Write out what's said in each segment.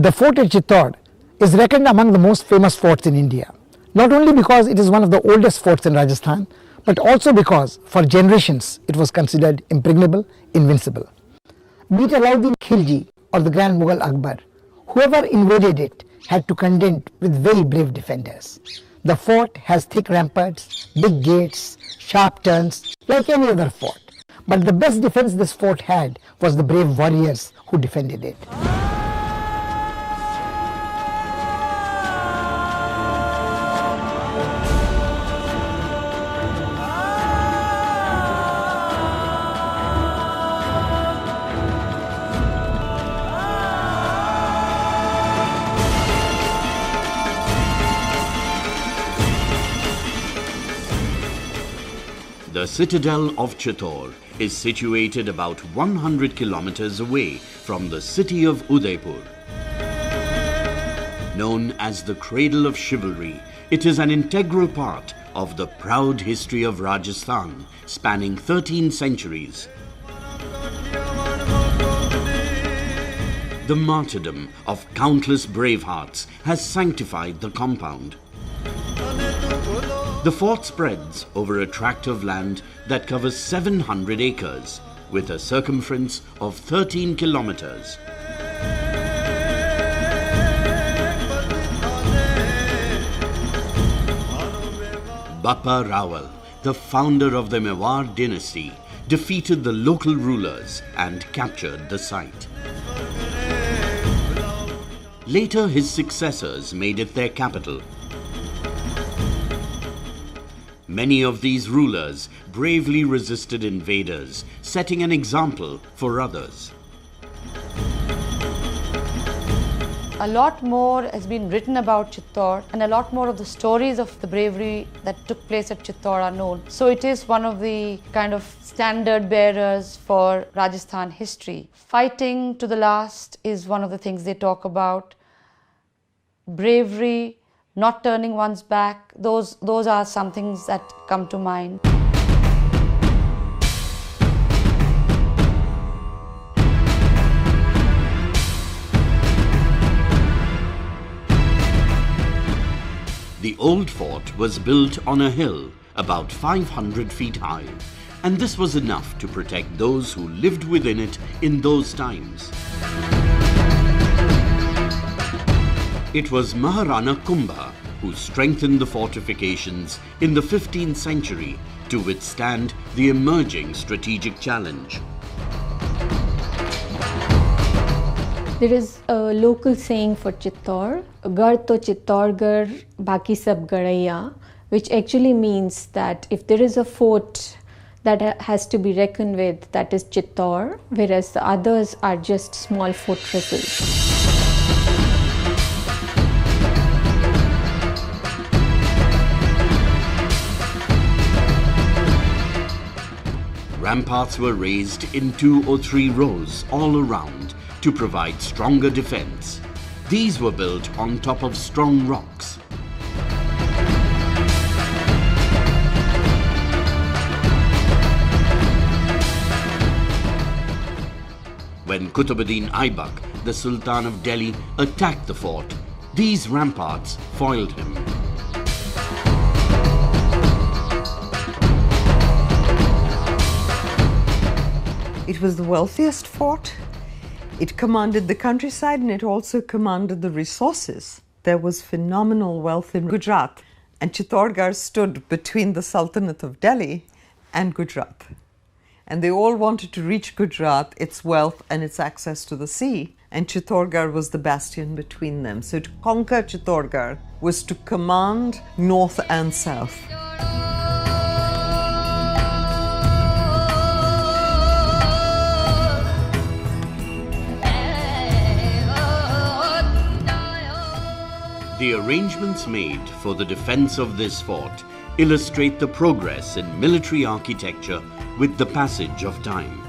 The fort at Chittor is reckoned among the most famous forts in India, not only because it is one of the oldest forts in Rajasthan, but also because for generations it was considered impregnable, invincible. Be it Alauddin Khilji or the Grand Mughal Akbar, whoever invaded it had to contend with very brave defenders. The fort has thick ramparts, big gates, sharp turns, like any other fort. But the best defense this fort had was the brave warriors who defended it. The citadel of Chittor is situated about 100 kilometers away from the city of Udaipur. Known as the cradle of chivalry, it is an integral part of the proud history of Rajasthan, spanning 13 centuries. The martyrdom of countless brave hearts has sanctified the compound. The fort spreads over a tract of land that covers 700 acres, with a circumference of 13 kilometers. Bappa Rawal, the founder of the Mewar dynasty, defeated the local rulers and captured the site. Later, his successors made it their capital. Many of these rulers bravely resisted invaders, setting an example for others. A lot more has been written about Chittor, and a lot more of the stories of the bravery that took place at Chittor are known. So it is one of the kind of standard bearers for Rajasthan history. Fighting to the last is one of the things they talk about. Bravery, not turning one's back, those are some things that come to mind. The old fort was built on a hill about 500 feet high, and this was enough to protect those who lived within it in those times. It was Maharana Kumbha who strengthened the fortifications in the 15th century to withstand the emerging strategic challenge. There is a local saying for Chittor, Gar to Chittorgarh, Baki sab Garaiya, which actually means that if there is a fort that has to be reckoned with, that is Chittor, whereas the others are just small fortresses. Ramparts were raised in 2 or 3 rows all around to provide stronger defense. These were built on top of strong rocks. When Qutbuddin Aibak, the Sultan of Delhi, attacked the fort, these ramparts foiled him. It was the wealthiest fort. It commanded the countryside and it also commanded the resources. There was phenomenal wealth in Gujarat, and Chittorgarh stood between the Sultanate of Delhi and Gujarat. And they all wanted to reach Gujarat, its wealth and its access to the sea, and Chittorgarh was the bastion between them. So to conquer Chittorgarh was to command north and south. The arrangements made for the defense of this fort illustrate the progress in military architecture with the passage of time.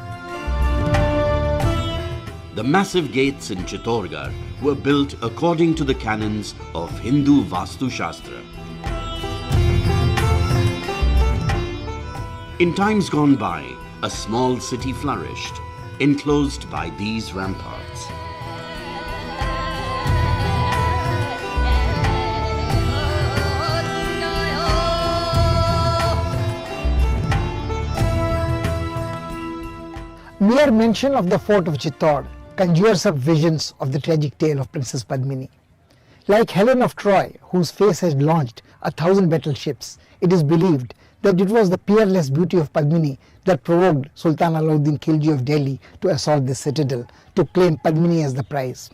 The massive gates in Chittorgarh were built according to the canons of Hindu Vastu Shastra. In times gone by, a small city flourished, enclosed by these ramparts. Mere mention of the fort of Chittor conjures up visions of the tragic tale of Princess Padmini. Like Helen of Troy, whose face had launched 1,000 battleships, it is believed that it was the peerless beauty of Padmini that provoked Sultan Alauddin Khilji of Delhi to assault the citadel to claim Padmini as the prize.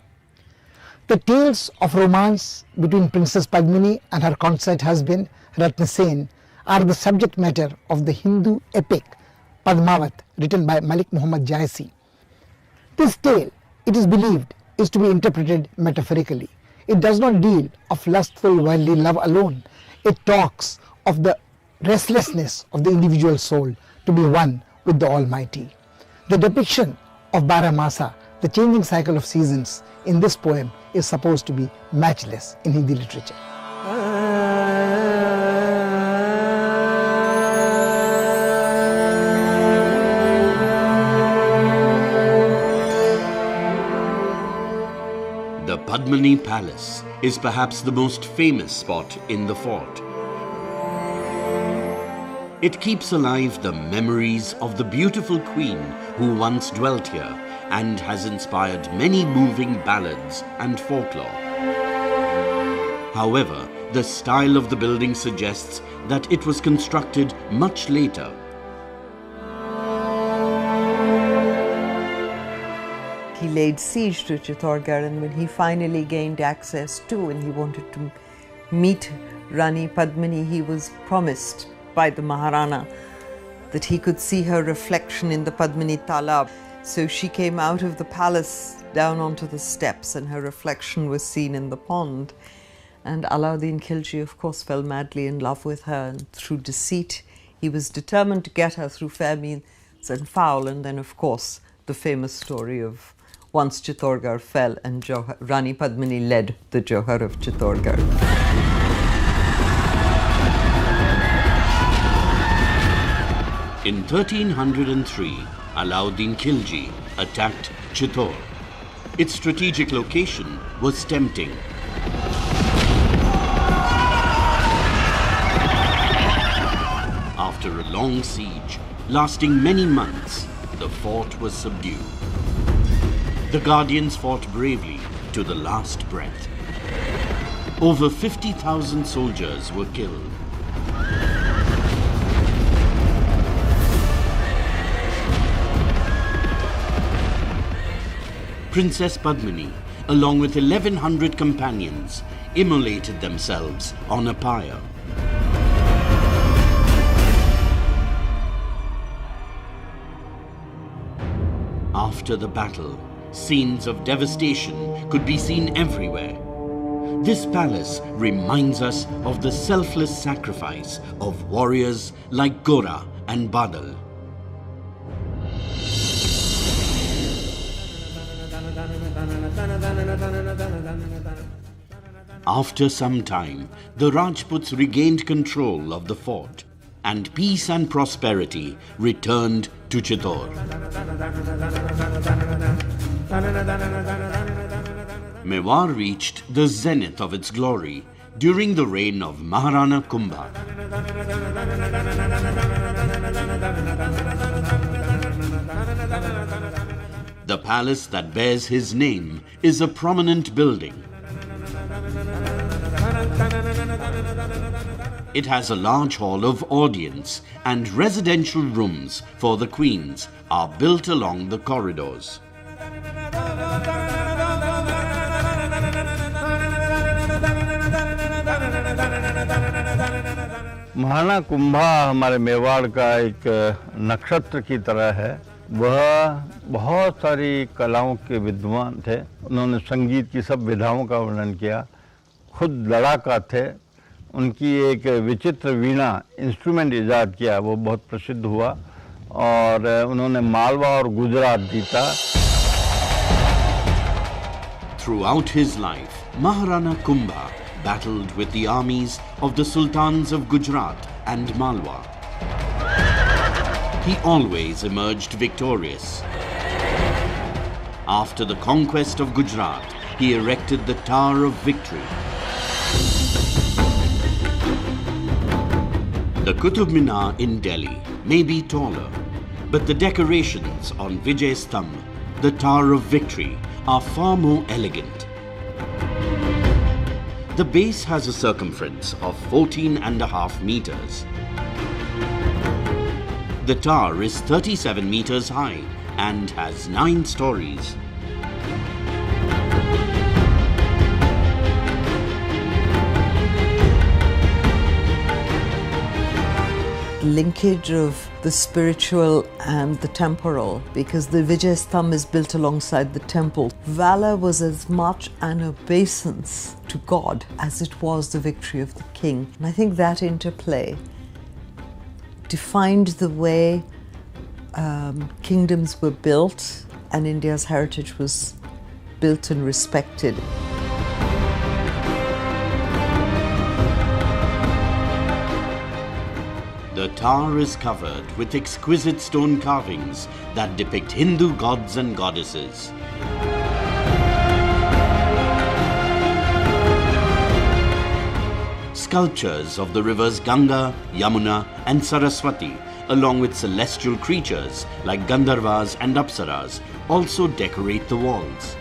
The tales of romance between Princess Padmini and her consort husband Ratnasen are the subject matter of the Hindu epic Padmavat, written by Malik Muhammad Jaisi. This tale, it is believed, is to be interpreted metaphorically. It does not deal of lustful worldly love alone. It talks of the restlessness of the individual soul to be one with the Almighty. The depiction of Baramasa, the changing cycle of seasons, in this poem is supposed to be matchless in Hindi literature. The Padmini Palace is perhaps the most famous spot in the fort. It keeps alive the memories of the beautiful queen who once dwelt here and has inspired many moving ballads and folklore. However, the style of the building suggests that it was constructed much later. He laid siege to Chittorgarh, and when he finally gained access to and he wanted to meet Rani Padmini, he was promised by the Maharana that he could see her reflection in the Padmini Talab. So she came out of the palace down onto the steps and her reflection was seen in the pond. And Alauddin Khilji, of course, fell madly in love with her, and through deceit he was determined to get her through fair means and foul. And then, of course, the famous story of once Chittorgarh fell and Rani Padmini led the Johar of Chittorgarh. In 1303, Alauddin Khilji attacked Chittor. Its strategic location was tempting. After a long siege, lasting many months, the fort was subdued. The Guardians fought bravely to the last breath. Over 50,000 soldiers were killed. Princess Padmini, along with 1,100 companions, immolated themselves on a pyre. After the battle, scenes of devastation could be seen everywhere. This palace reminds us of the selfless sacrifice of warriors like Gora and Badal. After some time, the Rajputs regained control of the fort, and peace and prosperity returned to Chittor. Mewar reached the zenith of its glory during the reign of Maharana Kumbha. The palace that bears his name is a prominent building. It has a large hall of audience, and residential rooms for the queens are built along the corridors. Maharana Kumbha हमारे मेवाड़ का एक नक्षत्र की तरह है। वह बहुत सारी कलाओं के विद्वान थे। उन्होंने संगीत की सब विधाओं का वर्णन किया। खुद लड़ाका थे। उनकी एक विचित्र वीणा इंस्ट्रूमेंट इजाद किया, वो बहुत प्रसिद्ध हुआ, और उन्होंने मालवा और गुजरात जीता। Throughout his life, Maharana Kumbha battled with the armies of the Sultans of Gujarat and Malwa. He always emerged victorious. After the conquest of Gujarat, he erected the Tower of Victory. The Qutub Minar in Delhi may be taller, But the decorations on Vijay Stambh, the Tower of Victory, are far more elegant. The base has a circumference of 14.5 meters. The tower is 37 meters high and has 9 stories. Linkage of the spiritual and the temporal, because the Vijay Stambh is built alongside the temple. Valor was as much an obeisance to God as it was the victory of the king. And I think that interplay defined the way kingdoms were built and India's heritage was built and respected. The tower is covered with exquisite stone carvings that depict Hindu gods and goddesses. Sculptures of the rivers Ganga, Yamuna and Saraswati, along with celestial creatures like Gandharvas and Apsaras, also decorate the walls.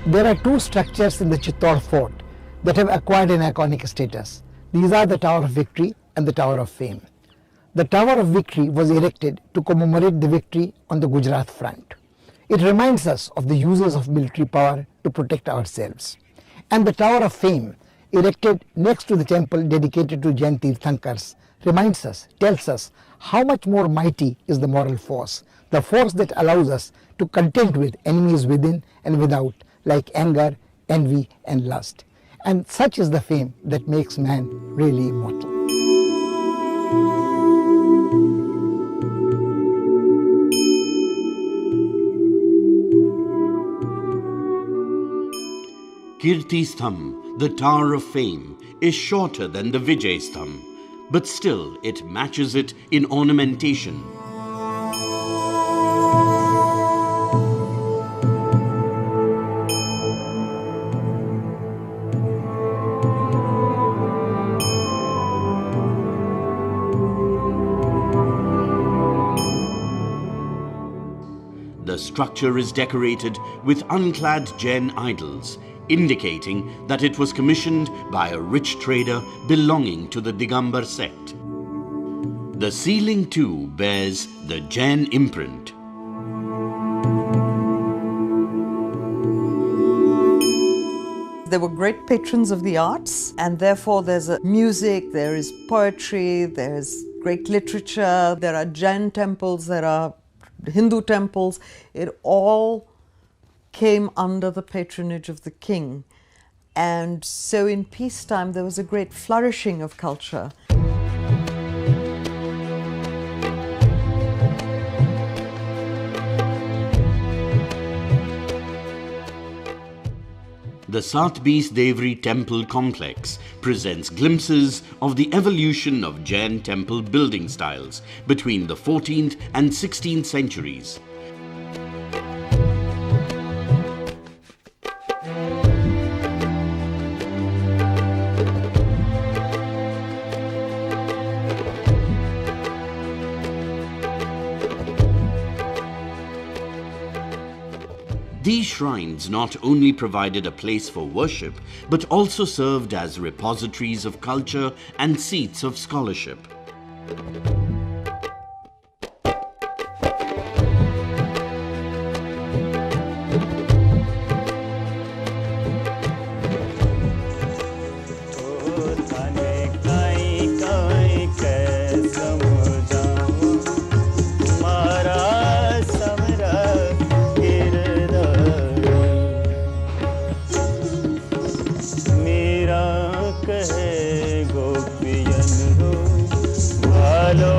There are 2 structures in the Chittor fort that have acquired an iconic status. These are the Tower of Victory and the Tower of Fame. The Tower of Victory was erected to commemorate the victory on the Gujarat front. It reminds us of the uses of military power to protect ourselves. And the Tower of Fame, erected next to the temple dedicated to Jain Tirthankars, reminds us, tells us how much more mighty is the moral force, the force that allows us to contend with enemies within and without, like anger, envy and lust. And such is the fame that makes man really immortal. Kirti Stambh, the Tower of Fame, is shorter than the Vijay Stambh, but still it matches it in ornamentation. The structure is decorated with unclad Jain idols, indicating that it was commissioned by a rich trader belonging to the Digambar sect. The ceiling too bears the Jain imprint. They were great patrons of the arts, and therefore there's music, there is poetry, there's great literature, there are Jain temples, there are Hindu temples. It all came under the patronage of the king. And so in peacetime there was a great flourishing of culture. The Satbis Devri temple complex presents glimpses of the evolution of Jain temple building styles between the 14th and 16th centuries. These shrines not only provided a place for worship, but also served as repositories of culture and seats of scholarship. Hello.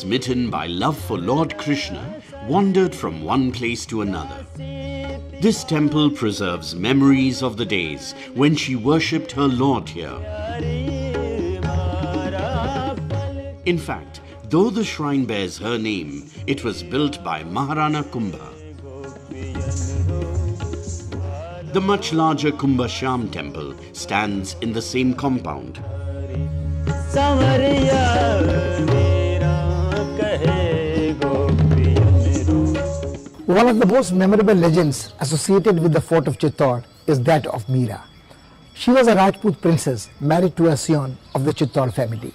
smitten by love for Lord Krishna, wandered from one place to another. This temple preserves memories of the days when she worshipped her Lord here. In fact, though the shrine bears her name, it was built by Maharana Kumbha. The much larger Kumbha Shyam temple stands in the same compound. One of the most memorable legends associated with the fort of Chittor is that of Meera. She was a Rajput princess married to a scion of the Chittor family.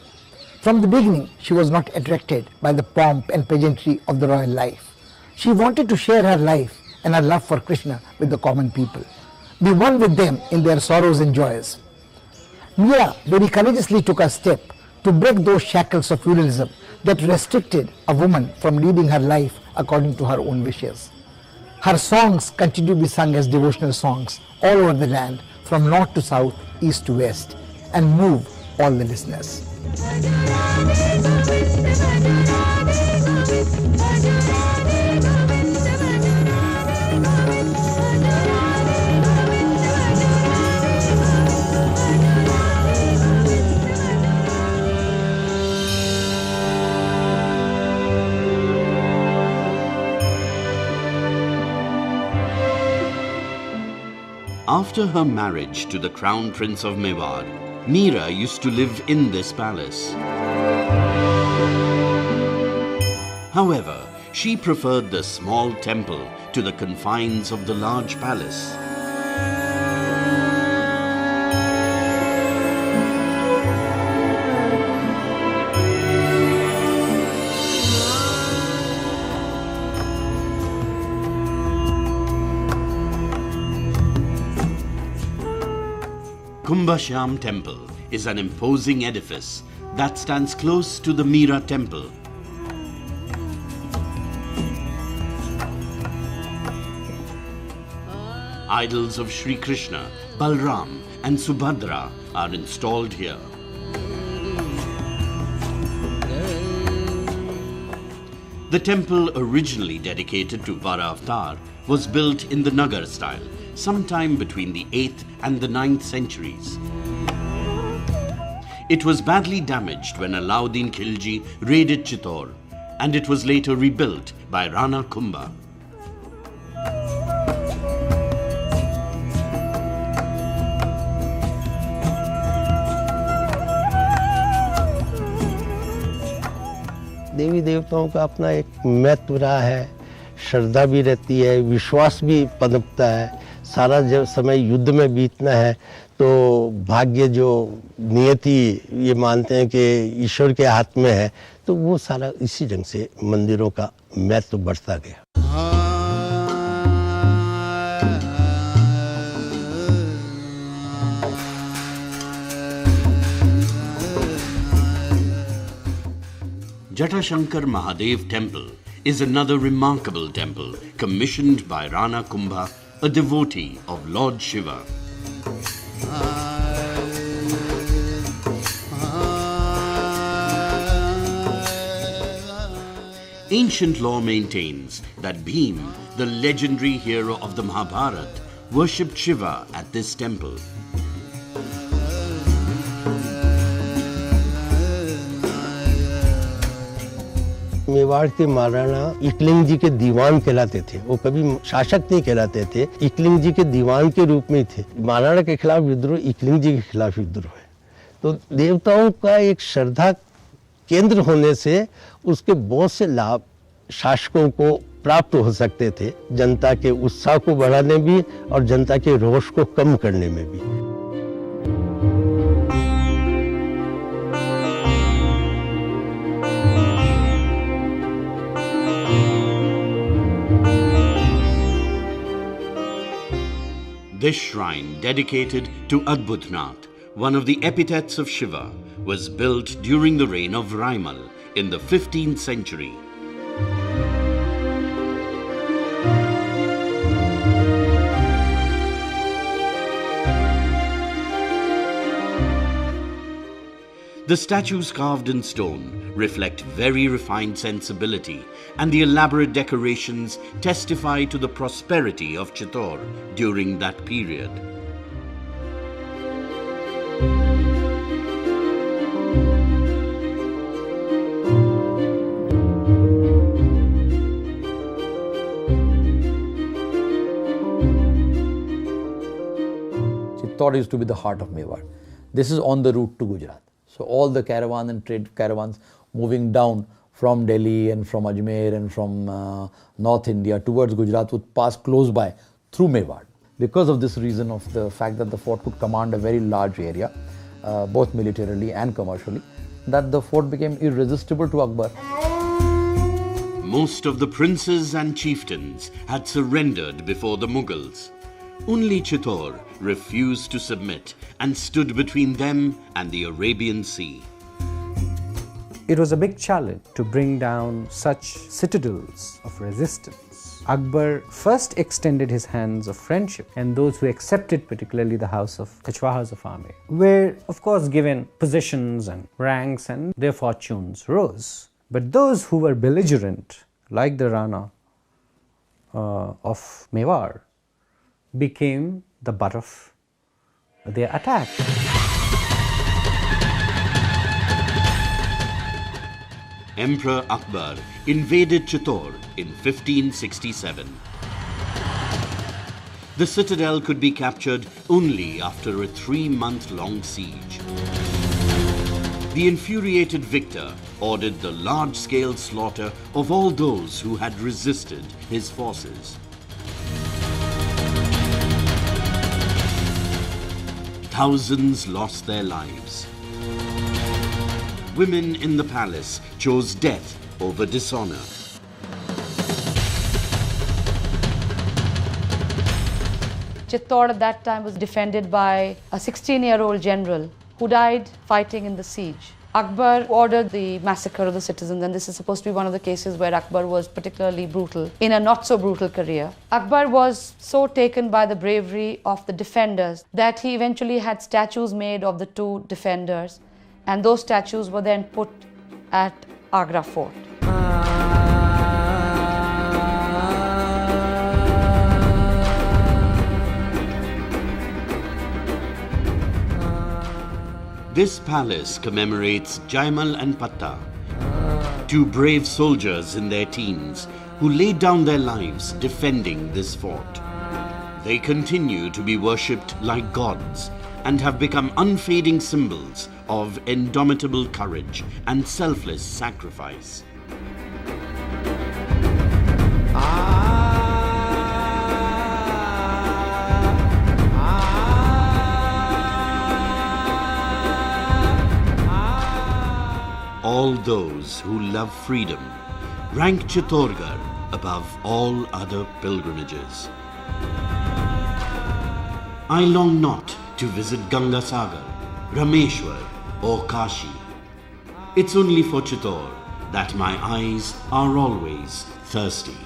From the beginning, she was not attracted by the pomp and pageantry of the royal life. She wanted to share her life and her love for Krishna with the common people, be one with them in their sorrows and joys. Meera very courageously took a step to break those shackles of feudalism that restricted a woman from leading her life according to her own wishes. Her songs continue to be sung as devotional songs all over the land, from north to south, east to west, and move all the listeners. After her marriage to the Crown Prince of Mewar, Meera used to live in this palace. However, she preferred the small temple to the confines of the large palace. Kumbha Shyam Temple is an imposing edifice that stands close to the Meera Temple. Idols of Sri Krishna, Balram and Subhadra are installed here. The temple, originally dedicated to Vara Avatar, was built in the Nagar style, sometime between the 8th and the 9th centuries. It was badly damaged when Alauddin Khilji raided Chittor, and it was later rebuilt by Rana Kumbha. देवी देवताओं का अपना एक महत्व रहा है, श्रद्धा भी रहती है, विश्वास भी पनपता है। सारा जब समय युद्ध में बीतना है तो भाग्य जो नियति ये मानते हैं कि ईश्वर के हाथ में है, तो वो सारा इसी ढंग से मंदिरों का महत्व बढ़ता गया। Jatashankar Mahadev Temple is another remarkable temple commissioned by Rana Kumbha, a devotee of Lord Shiva. Ancient law maintains that Bhim, the legendary hero of the Mahabharata, worshipped Shiva at this temple. Mewar के महाराणा इकलिंग जी के दीवान कहलाते थे। वो कभी शासक नहीं कहलाते थे, इकलिंग जी के दीवान के रूप में थे। महाराणा के खिलाफ विद्रोह इकलिंग जी के खिलाफ विद्रोह है। तो देवताओं का एक श्रद्धा केंद्र होने से उसके बहुत से लाभ शासकों को प्राप्त हो सकते थे, जनता के उत्साह को बढ़ाने भी और जनता के रोष को कम करने में भी। This shrine, dedicated to Adbhutnath, one of the epithets of Shiva, was built during the reign of Raimal in the 15th century. The The statues carved in stone reflect very refined sensibility, and the elaborate decorations testify to the prosperity of Chittor during that period. Chittor used to be the heart of Mewar. This is on the route to Gujarat. So all the caravan and trade caravans moving down from Delhi and from Ajmer and from North India towards Gujarat would pass close by through Mewar. Because of this reason of the fact that the fort could command a very large area, both militarily and commercially, that the fort became irresistible to Akbar. Most of the princes and chieftains had surrendered before the Mughals. Only Chittor refused to submit and stood between them and the Arabian Sea. It was a big challenge to bring down such citadels of resistance. Akbar first extended his hands of friendship, and those who accepted, particularly the house of Kuchwahas of Amir, were of course given positions and ranks, and their fortunes rose. But those who were belligerent, like the Rana of Mewar, became the butt of their attack. Emperor Akbar invaded Chittor in 1567. The citadel could be captured only after a 3-month-long siege. The infuriated victor ordered the large-scale slaughter of all those who had resisted his forces. Thousands lost their lives. Women in the palace chose death over dishonor. Chittor at that time was defended by a 16-year-old general who died fighting in the siege. Akbar ordered the massacre of the citizens, and this is supposed to be one of the cases where Akbar was particularly brutal in a not-so-brutal career. Akbar was so taken by the bravery of the defenders that he eventually had statues made of the two defenders, and those statues were then put at Agra Fort. This palace commemorates Jaimal and Patta, two brave soldiers in their teens who laid down their lives defending this fort. They continue to be worshipped like gods and have become unfading symbols of indomitable courage and selfless sacrifice. All those who love freedom rank Chittorgarh above all other pilgrimages. I long not to visit Gangasagar, Rameshwar or Kashi. It's only for Chittor that my eyes are always thirsty.